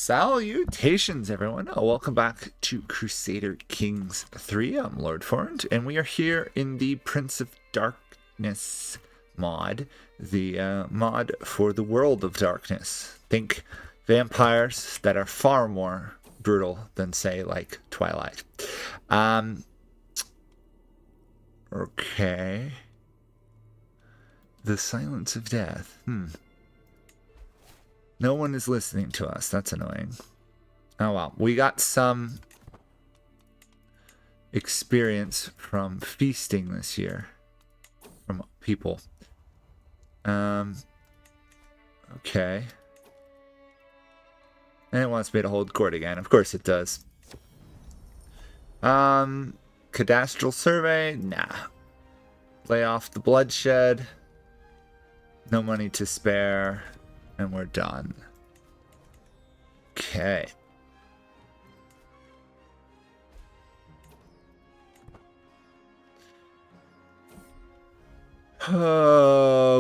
Salutations, everyone. Welcome back to Crusader Kings 3. I'm Lord Forend, and we are here in the Prince of Darkness mod, the mod for the World of Darkness. Think vampires that are far more brutal than, say, like Twilight. Okay. The Silence of Death. No one is listening to us. That's annoying. Oh well. We got some experience from feasting this year. From people. Okay. And it wants me to hold court again. Of course it does. Cadastral survey? Nah. Lay off the bloodshed. No money to spare. And we're done. Okay.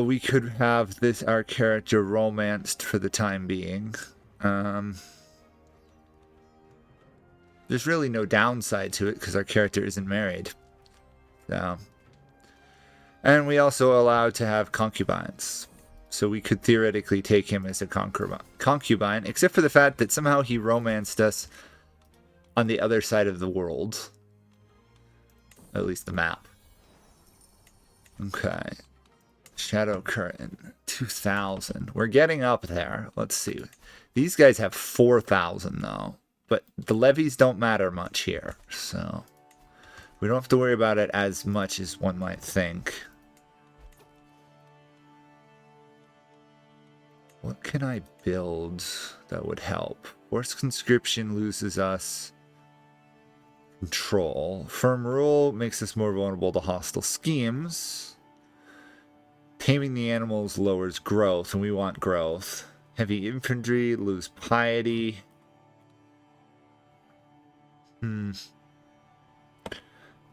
We could have our character romanced for the time being. There's really no downside to it because our character isn't married. So. And we also allow to have concubines. So we could theoretically take him as a concubine, except for the fact that somehow he romanced us on the other side of the world. At least the map. Okay. Shadow Curtain, 2,000. We're getting up there. Let's see. These guys have 4,000 though. But the levies don't matter much here. So we don't have to worry about it as much as one might think. What can I build that would help? Forced conscription loses us control. Firm rule makes us more vulnerable to hostile schemes. Taming the animals lowers growth, and we want growth. Heavy infantry lose piety.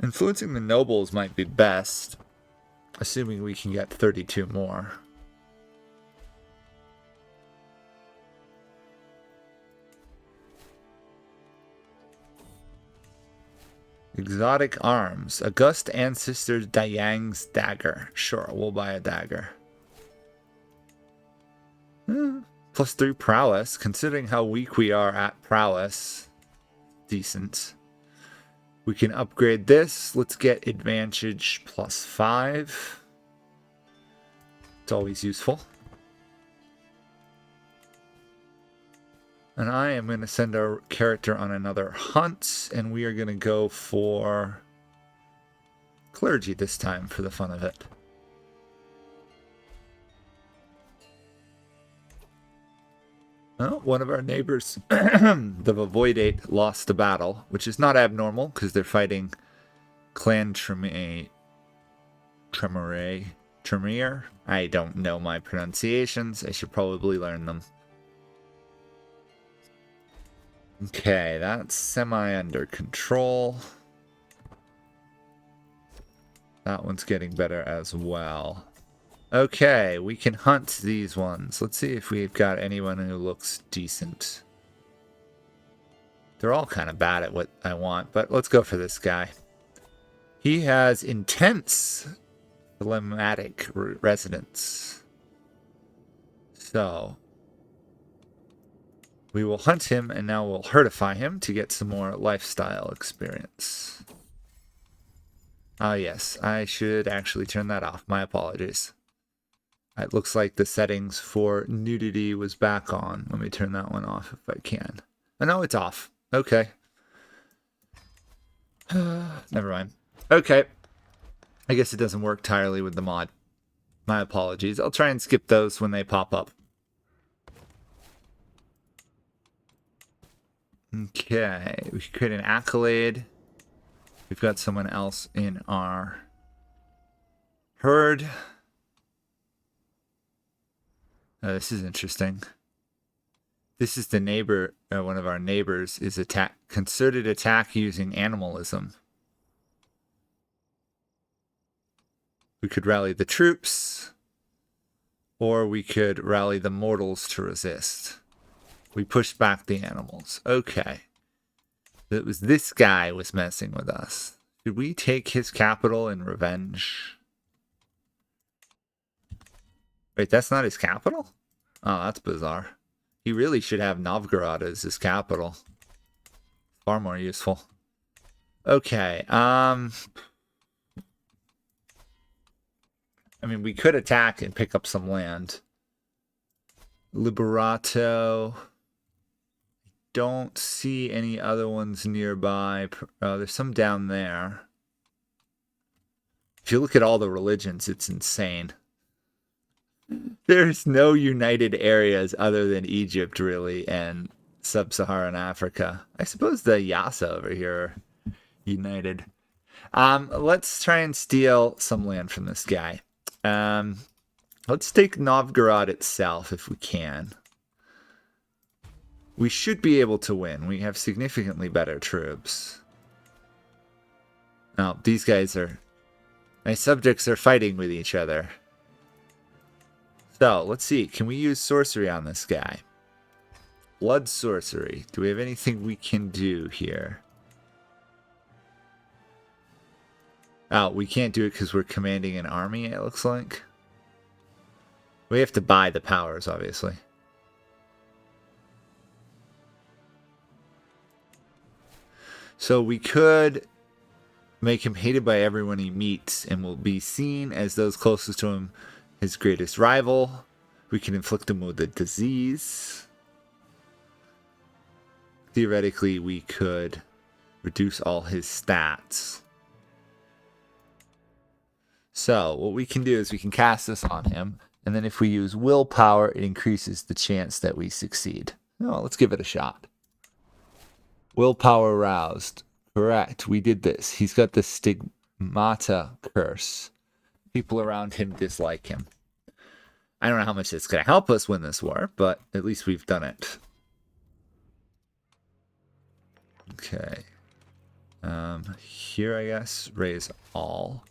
Influencing the nobles might be best, assuming we can get 32 more. Exotic arms. August Ancestor Dayang's dagger. Sure, we'll buy a dagger. +3 prowess. Considering how weak we are at prowess. Decent. We can upgrade this. Let's get advantage +5. It's always useful. And I am going to send our character on another hunt, and we are going to go for clergy this time for the fun of it. Well, one of our neighbors, the Voidate, lost the battle, which is not abnormal because they're fighting Clan Tremere. I don't know my pronunciations. I should probably learn them. Okay, that's semi under control. That one's getting better as well. Okay, we can hunt these ones. Let's see if we've got anyone who looks decent. They're all kind of bad at what I want, but let's go for this guy. He has intense thematic resonance. So we will hunt him, and now we'll herdify him to get some more lifestyle experience. Ah, yes. I should actually turn that off. My apologies. It looks like the settings for nudity was back on. Let me turn that one off if I can. Oh, no, it's off. Okay. Never mind. Okay. I guess it doesn't work entirely with the mod. My apologies. I'll try and skip those when they pop up. Okay, we should create an accolade. We've got someone else in our herd. This is interesting. This is the neighbor, one of our neighbors is concerted attack using animalism. We could rally the troops, or we could rally the mortals to resist. We pushed back the animals. Okay. It was this guy was messing with us. Should we take his capital in revenge? Wait, that's not his capital? Oh, that's bizarre. He really should have Novgorod as his capital. Far more useful. Okay, I mean, we could attack and pick up some land. Liberato. Don't see any other ones nearby. There's some down there. If you look at all the religions, it's insane. There's no united areas other than Egypt, really, and sub-Saharan Africa. I suppose the Yasa over here are united. Let's try and steal some land from this guy. Let's take Novgorod itself if we can. We should be able to win. We have significantly better troops. Oh, these guys are... My subjects are fighting with each other. So, let's see. Can we use sorcery on this guy? Blood sorcery. Do we have anything we can do here? Oh, we can't do it because we're commanding an army, it looks like. We have to buy the powers, obviously. So we could make him hated by everyone he meets and will be seen as those closest to him his greatest rival. We can inflict him with a disease. Theoretically, we could reduce all his stats. So what we can do is we can cast this on him, and then if we use willpower, it increases the chance that we succeed. Oh, let's give it a shot. Willpower roused. Correct. We did this. He's got the stigmata curse. People around him dislike him. I don't know how much it's going to help us win this war, but at least we've done it. Okay. Here, I guess, raise all.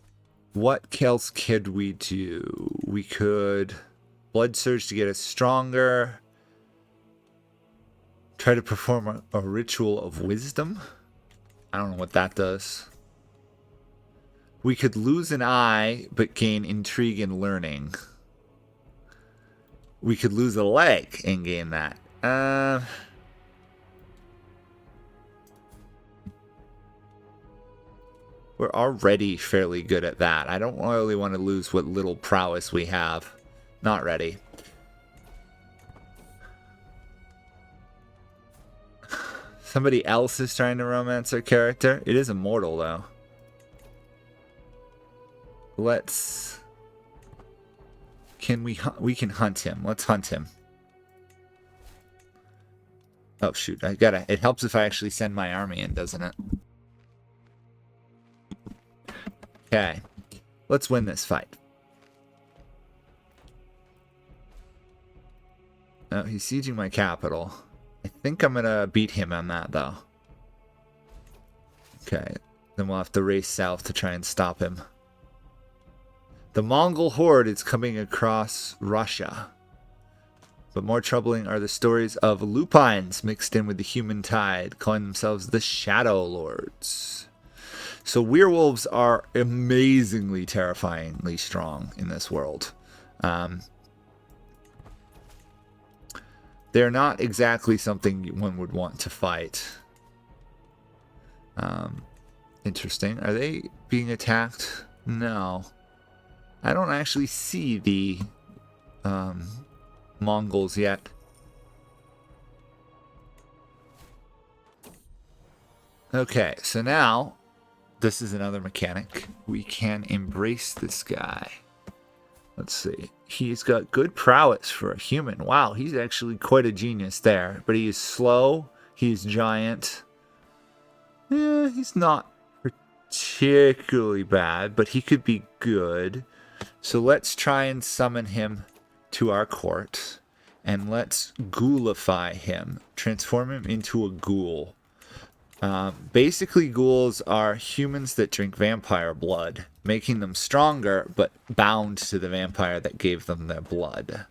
What else could we do? We could blood surge to get us stronger. Try to perform a ritual of wisdom. I don't know what that does. We could lose an eye, but gain intrigue and learning. We could lose a leg and gain that. We're already fairly good at that. I don't really want to lose what little prowess we have. Not ready. Somebody else is trying to romance our character. It is immortal, though. Let's... Can we can hunt him. Let's hunt him. Oh, shoot. I gotta... It helps if I actually send my army in, doesn't it? Okay. Let's win this fight. Oh, he's sieging my capital. I think I'm gonna beat him on that, though. Okay. Then we'll have to race south to try and stop him. The Mongol horde is coming across Russia. But more troubling are the stories of lupines mixed in with the human tide, calling themselves the Shadow Lords. So werewolves are amazingly terrifyingly strong in this world. They're not exactly something one would want to fight. Interesting. Are they being attacked? No. I don't actually see the Mongols yet. Okay, so now this is another mechanic. We can embrace this guy. Let's see. He's got good prowess for a human. Wow, he's actually quite a genius there. But he is slow. He's giant. Yeah, he's not particularly bad, but he could be good. So let's try and summon him to our court. And let's ghoulify him. Transform him into a ghoul. Basically, ghouls are humans that drink vampire blood, making them stronger, but bound to the vampire that gave them their blood.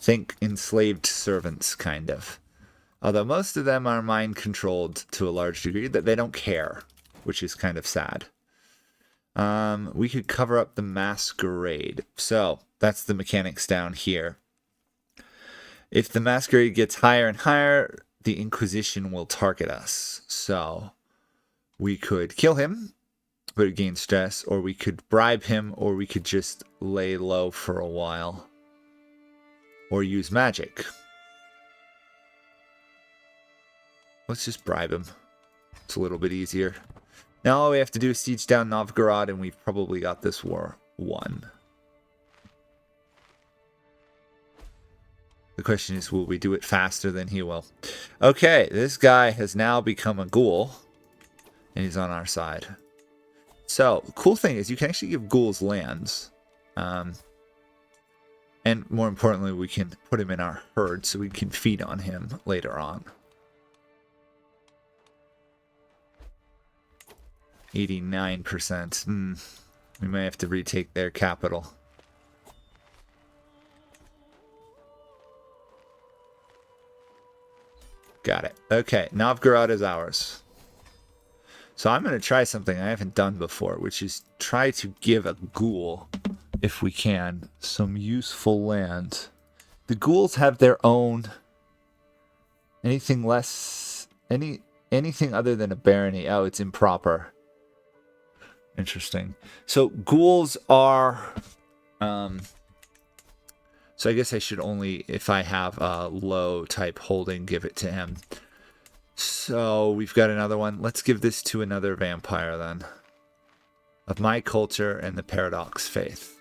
Think enslaved servants, kind of. Although most of them are mind-controlled to a large degree, that they don't care, which is kind of sad. We could cover up the masquerade. So, that's the mechanics down here. If the masquerade gets higher and higher, the Inquisition will target us. So, we could kill him, but it gains stress, or we could bribe him, or we could just lay low for a while. Or use magic. Let's just bribe him. It's a little bit easier. Now all we have to do is siege down Novgorod, and we've probably got this war won. The question is, will we do it faster than he will? Okay, this guy has now become a ghoul, and he's on our side. So, the cool thing is you can actually give ghouls lands. And more importantly, we can put him in our herd so we can feed on him later on. 89%. We may have to retake their capital. Got it. Okay, Novgorod is ours. So I'm going to try something I haven't done before, which is try to give a ghoul, if we can, some useful land. The ghouls have their own. Anything less, anything other than a barony. Oh, it's improper. Interesting. So ghouls are. So I guess I should only, if I have a low type holding, give it to him. So we've got another one. Let's give this to another vampire then. Of my culture and the Paradox faith.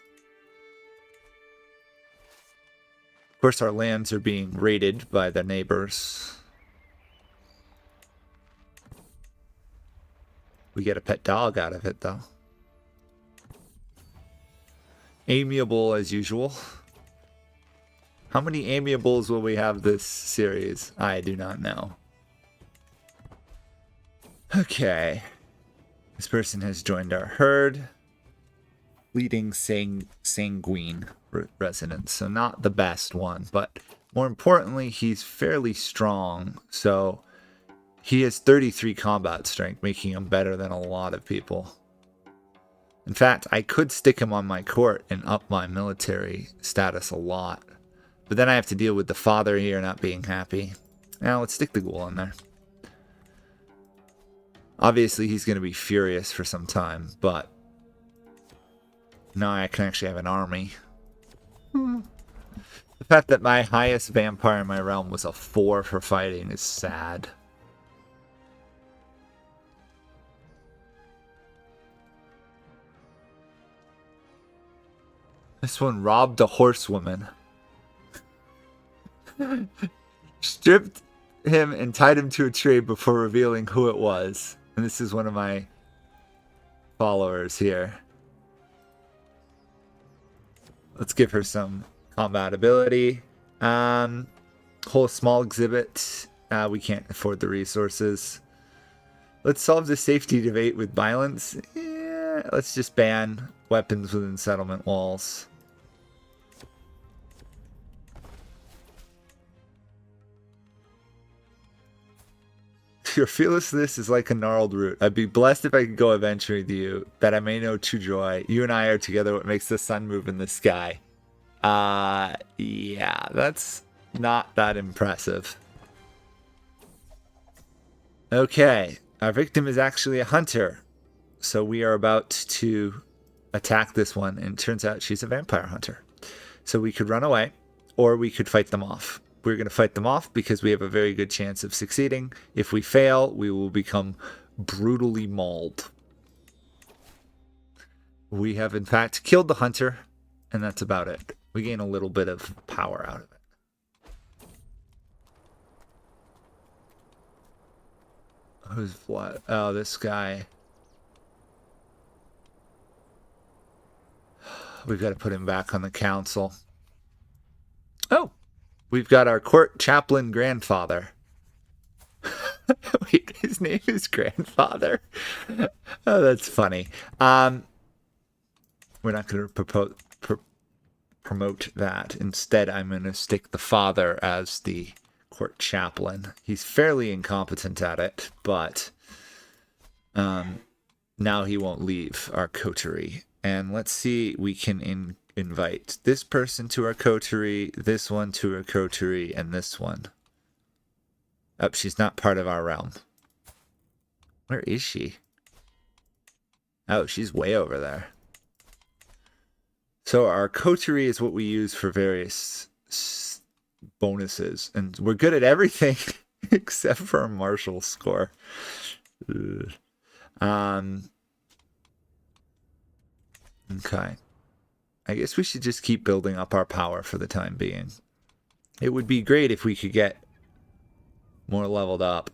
Of course, our lands are being raided by the neighbors. We get a pet dog out of it, though. Amiable as usual. How many amiables will we have this series? I do not know. Okay. This person has joined our herd. Leading sanguine residents. So not the best one, but more importantly, he's fairly strong. So he has 33 combat strength, making him better than a lot of people. In fact, I could stick him on my court and up my military status a lot. But then I have to deal with the father here not being happy. Now let's stick the ghoul on there. Obviously, he's going to be furious for some time, but now I can actually have an army. The fact that my highest vampire in my realm was a 4 for fighting is sad. This one robbed a horsewoman. Stripped him and tied him to a tree before revealing who it was. And this is one of my followers here. Let's give her some combat ability. Whole small exhibit. We can't afford the resources. Let's solve the safety debate with violence. Yeah, let's just ban weapons within settlement walls. Your fearlessness is like a gnarled root. I'd be blessed if I could go adventuring with you, that I may know true joy. You and I are together what makes the sun move in the sky. Yeah, that's not that impressive. Okay, our victim is actually a hunter. So we are about to attack this one, and it turns out she's a vampire hunter. So we could run away, or we could fight them off. We're going to fight them off because we have a very good chance of succeeding. If we fail, we will become brutally mauled. We have, in fact, killed the hunter, and that's about it. We gain a little bit of power out of it. Who's what? Oh, this guy. We've got to put him back on the council. Oh! We've got our court chaplain grandfather. Wait, his name is grandfather? Oh, that's funny. We're not going to promote that. Instead, I'm going to stick the father as the court chaplain. He's fairly incompetent at it, but now he won't leave our coterie. And let's see, we can invite this person to our coterie, this one to our coterie, and this one. Oh, she's not part of our realm. Where is she? Oh, she's way over there. So our coterie is what we use for various bonuses. And we're good at everything except for our martial score. Ugh. Okay. I guess we should just keep building up our power for the time being. It would be great if we could get more leveled up.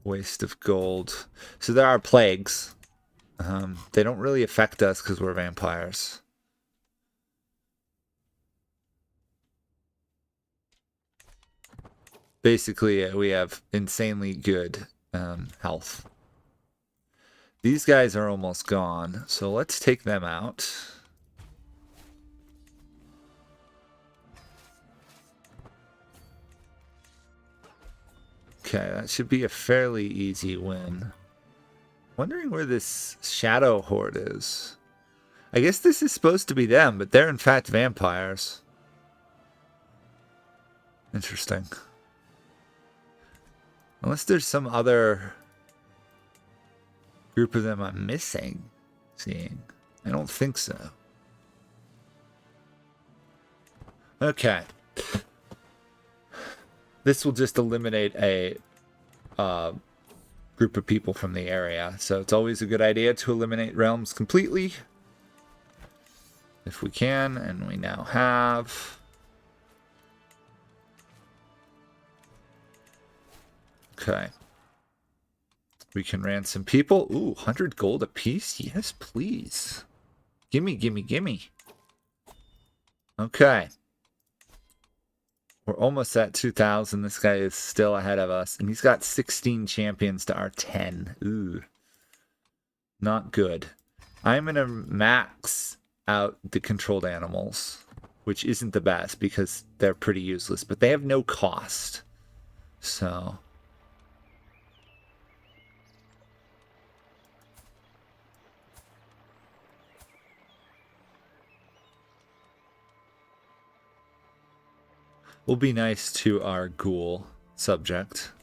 Waste of gold. So there are plagues. They don't really affect us because we're vampires. Basically, we have insanely good health. These guys are almost gone, so let's take them out. Okay, that should be a fairly easy win. Wondering where this shadow horde is. I guess this is supposed to be them, but they're in fact vampires. Interesting. Unless there's some other group of them I'm seeing. I don't think so. Okay. This will just eliminate a group of people from the area. So it's always a good idea to eliminate realms completely. If we can, and we now have. Okay. We can ransom people. Ooh, 100 gold apiece? Yes, please. Gimme, gimme, gimme. Okay. We're almost at 2,000. This guy is still ahead of us. And he's got 16 champions to our 10. Ooh. Not good. I'm going to max out the controlled animals, which isn't the best because they're pretty useless. But they have no cost. So... we'll be nice to our ghoul subject.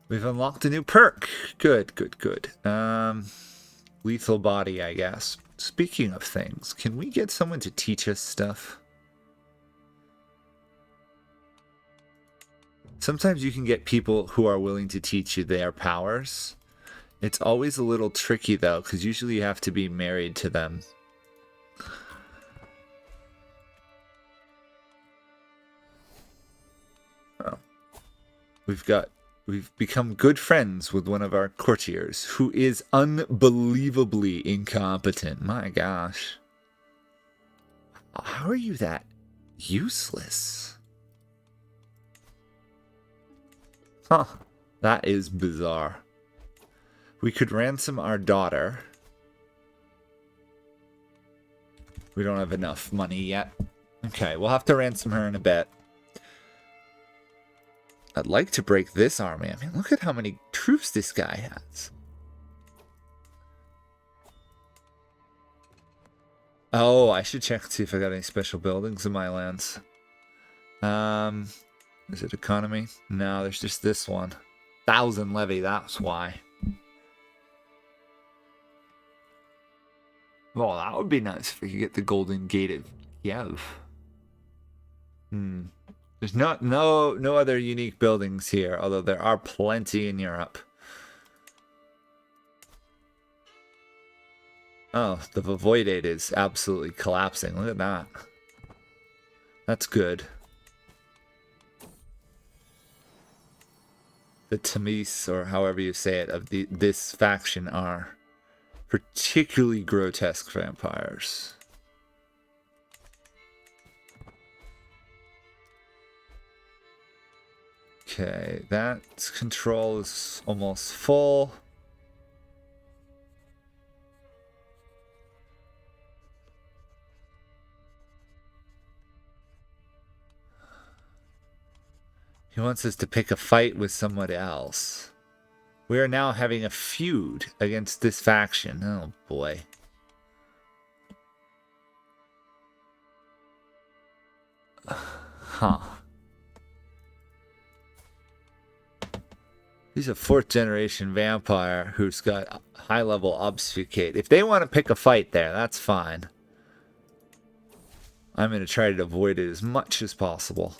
We've unlocked a new perk. Good, good, good. Lethal body, I guess. Speaking of things, can we get someone to teach us stuff? Sometimes you can get people who are willing to teach you their powers. It's always a little tricky, though, because usually you have to be married to them. Oh. We've become good friends with one of our courtiers, who is unbelievably incompetent. My gosh. How are you that useless? Huh. That is bizarre. We could ransom our daughter. We don't have enough money yet. Okay, we'll have to ransom her in a bit. I'd like to break this army. I mean, look at how many troops this guy has. Oh, I should check to see if I got any special buildings in my lands. Is it economy? No, there's just this one. 1,000 levy, that's why. Well, that would be nice if we could get the Golden Gate of Kiev. There's no other unique buildings here, although there are plenty in Europe. Oh, the Voivode is absolutely collapsing. Look at that. That's good. The Tamis, or however you say it, of this faction are particularly grotesque vampires. Okay, that control is almost full. He wants us to pick a fight with someone else. We are now having a feud against this faction. Oh boy. Huh. He's a 4th generation vampire who's got high level obfuscate. If they want to pick a fight there, that's fine. I'm going to try to avoid it as much as possible.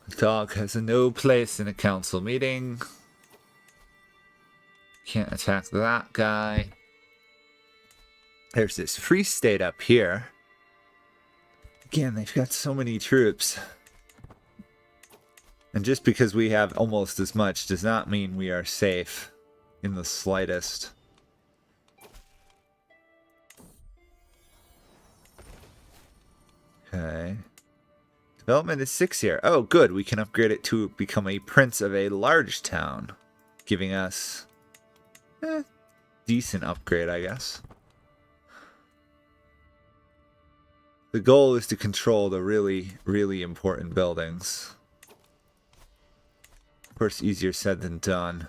The dog has no place in a council meeting. Can't attack that guy. There's this free state up here. Again, they've got so many troops. And just because we have almost as much does not mean we are safe in the slightest. Okay. Development is 6 here. Oh, good. We can upgrade it to become a prince of a large town, giving us decent upgrade, I guess. The goal is to control the really, really important buildings. Of course, easier said than done.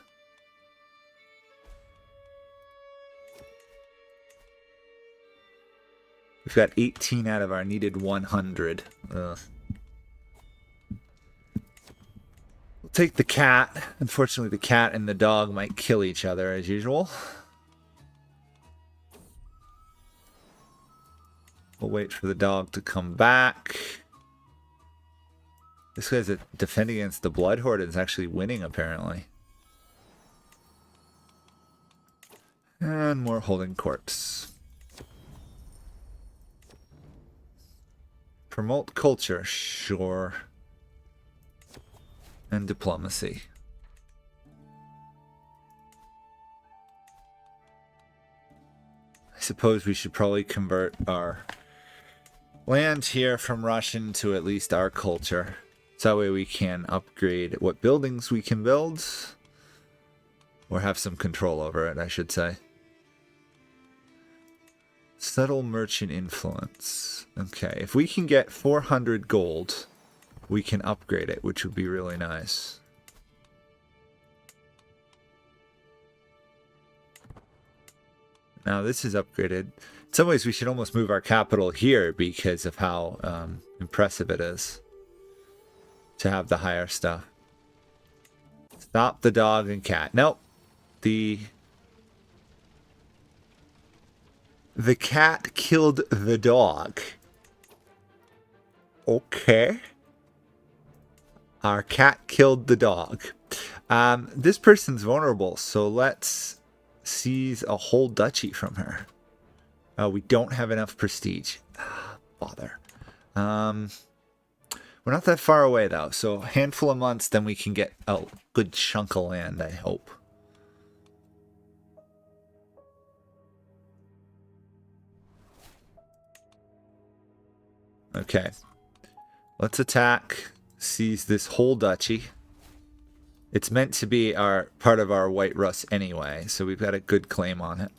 We've got 18 out of our needed 100. Ugh. We'll take the cat. Unfortunately, the cat and the dog might kill each other as usual. We'll wait for the dog to come back. This guy's defending against the Blood Horde and is actually winning, apparently. And more holding corpse. Promote culture, sure. And diplomacy. I suppose we should probably convert our land here from Russian to at least our culture. So that way we can upgrade what buildings we can build. Or have some control over it, I should say. Subtle merchant influence. Okay, if we can get 400 gold, we can upgrade it, which would be really nice. Now this is upgraded. In some ways we should almost move our capital here because of how impressive it is to have the higher stuff. Stop the dog and cat. Nope. The cat killed the dog. Okay. Our cat killed the dog. This person's vulnerable, so let's seize a whole duchy from her. We don't have enough prestige. Bother. We're not that far away, though, so a handful of months, then we can get a good chunk of land, I hope. Okay. Let's attack, seize this whole duchy. It's meant to be part of our White Rus anyway, so we've got a good claim on it.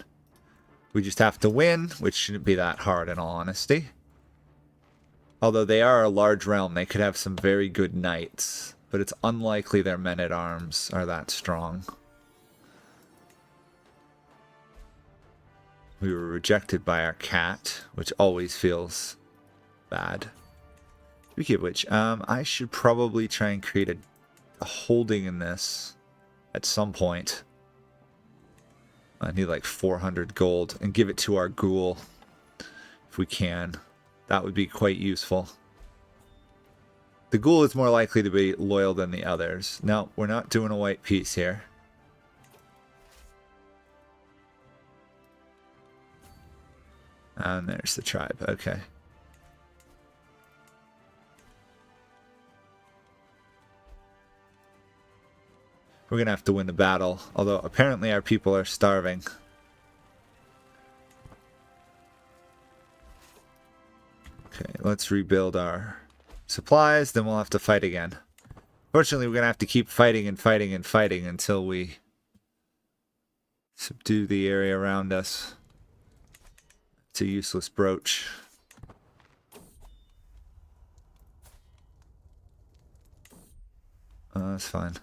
We just have to win, which shouldn't be that hard in all honesty. Although they are a large realm, they could have some very good knights, but it's unlikely their men-at-arms are that strong. We were rejected by our cat, which always feels bad. Speaking of which, I should probably try and create a holding in this at some point. I need like 400 gold and give it to our ghoul if we can. That would be quite useful. The ghoul is more likely to be loyal than the others. No, we're not doing a white piece here. And there's the tribe. Okay. We're going to have to win the battle, although apparently our people are starving. Okay, let's rebuild our supplies, then we'll have to fight again. Fortunately, we're going to have to keep fighting and fighting and fighting until we Subdue the area around us. It's a useless brooch. That's fine.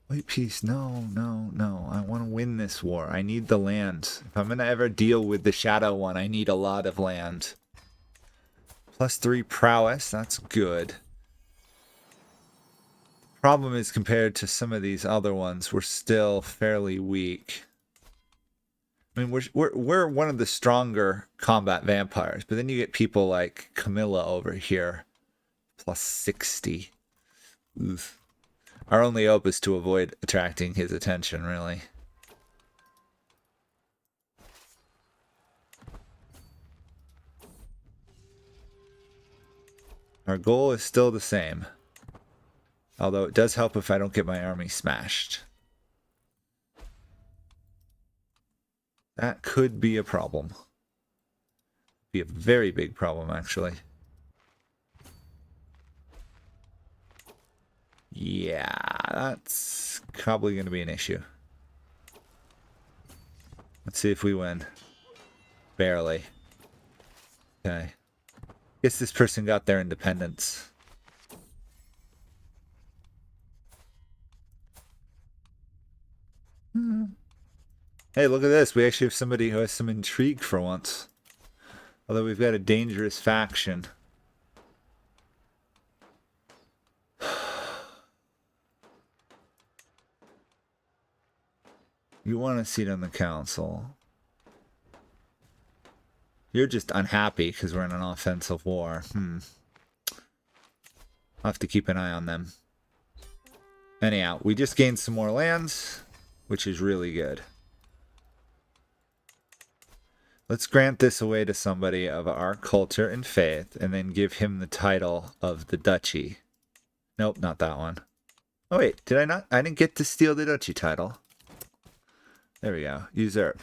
White peace, no, no, no. I want to win this war. I need the land. If I'm going to ever deal with the shadow one, I need a lot of land. +3 prowess, that's good. Problem is, compared to some of these other ones, we're still fairly weak. I mean, we're one of the stronger combat vampires, but then you get people like Camilla over here, +60. Oof. Our only hope is to avoid attracting his attention, really. Our goal is still the same. Although it does help if I don't get my army smashed. That could be a problem. Be a very big problem, actually. Yeah, that's probably going to be an issue. Let's see if we win. Barely. Okay. Guess this person got their independence. Hey, look at this. We actually have somebody who has some intrigue for once. Although we've got a dangerous faction. You want a seat on the council. You're just unhappy because we're in an offensive war. I'll have to keep an eye on them. Anyhow, we just gained some more lands, which is really good. Let's grant this away to somebody of our culture and faith, and then give him the title of the duchy. Nope, not that one. Oh wait, did I not? I didn't get to steal the duchy title. There we go. Usurp.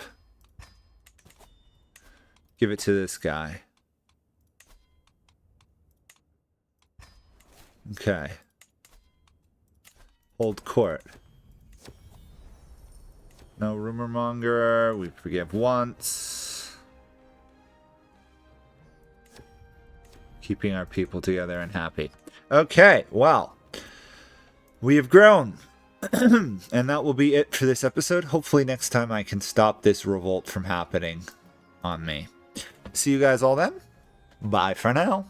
Give it to this guy. Okay. Hold court. No rumor monger. We forgive once. Keeping our people together and happy. Okay, well. We have grown. And that will be it for this episode. Hopefully next time I can stop this revolt from happening on me. See you guys all then. Bye for now.